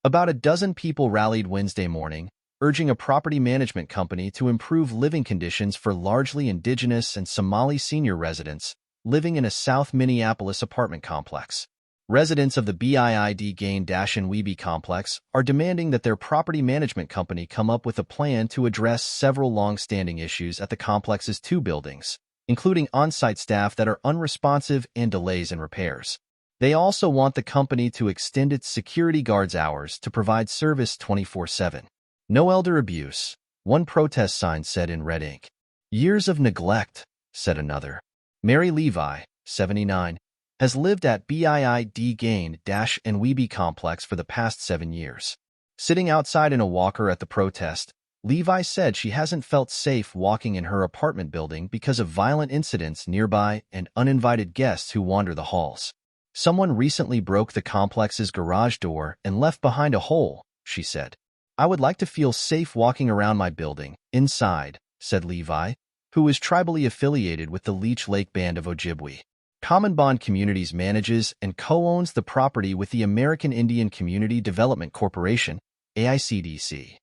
About a dozen people rallied Wednesday morning, urging a property management company to improve living conditions for largely Indigenous and Somali senior residents living in a South Minneapolis apartment complex. Residents of the BIID Gain-Weeby complex are demanding that their property management company come up with a plan to address several long-standing issues at the complex's two buildings, including on-site staff that are unresponsive and delays in repairs. They also want the company to extend its security guards' hours to provide service 24/7. No elder abuse, one protest sign said in red ink. Years of neglect, said another. Mary Levi, 79, has lived at BIID Gain-Weeby complex for the past 7 years. Sitting outside in a walker at the protest, Levi said she hasn't felt safe walking in her apartment building because of violent incidents nearby and uninvited guests who wander the halls. Someone recently broke the complex's garage door and left behind a hole, she said. I would like to feel safe walking around my building, inside, said Levi, who is tribally affiliated with the Leech Lake Band of Ojibwe. Common Bond Communities manages and co-owns the property with the American Indian Community Development Corporation, AICDC.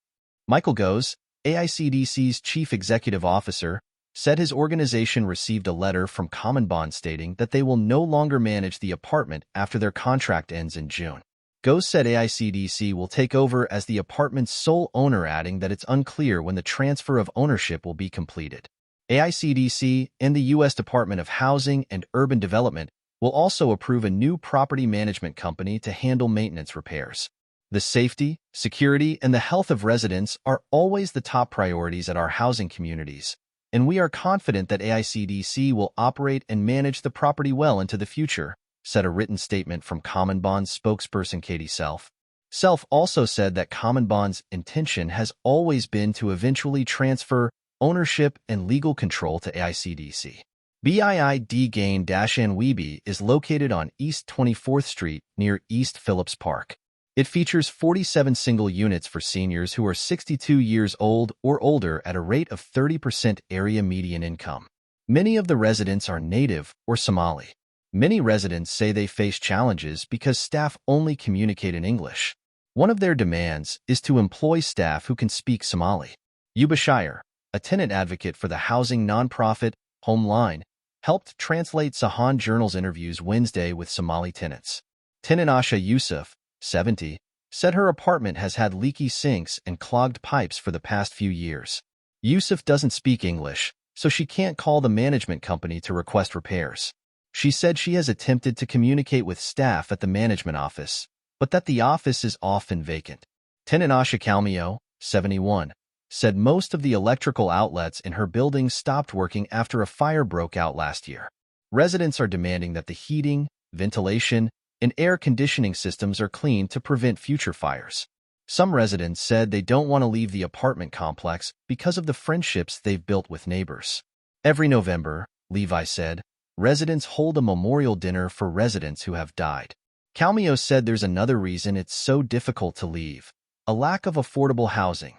Michael Goes, AICDC's chief executive officer, said his organization received a letter from Common Bond stating that they will no longer manage the apartment after their contract ends in June. Goes said AICDC will take over as the apartment's sole owner, adding that it's unclear when the transfer of ownership will be completed. AICDC and the U.S. Department of Housing and Urban Development will also approve a new property management company to handle maintenance repairs. The safety, security, and the health of residents are always the top priorities at our housing communities, and we are confident that AICDC will operate and manage the property well into the future, said a written statement from Common Bond's spokesperson Katie Self. Self also said that Common Bond's intention has always been to eventually transfer ownership and legal control to AICDC. BIID Gain-Weeby is located on East 24th Street near East Phillips Park. It features 47 single units for seniors who are 62 years old or older at a rate of 30% area median income. Many of the residents are Native or Somali. Many residents say they face challenges because staff only communicate in English. One of their demands is to employ staff who can speak Somali. Yuba Shire, a tenant advocate for the housing nonprofit Home Line, helped translate Sahan Journal's interviews Wednesday with Somali tenants. Tenant Asha Yusuf, 70, said her apartment has had leaky sinks and clogged pipes for the past few years. Yusuf doesn't speak English, so she can't call the management company to request repairs. She said she has attempted to communicate with staff at the management office, but that the office is often vacant. Tenant Asha Calmio, 71, said most of the electrical outlets in her building stopped working after a fire broke out last year. Residents are demanding that the heating, ventilation, and air conditioning systems are cleaned to prevent future fires. Some residents said they don't want to leave the apartment complex because of the friendships they've built with neighbors. Every November, Levi said, residents hold a memorial dinner for residents who have died. Calmio said there's another reason it's so difficult to leave: a lack of affordable housing.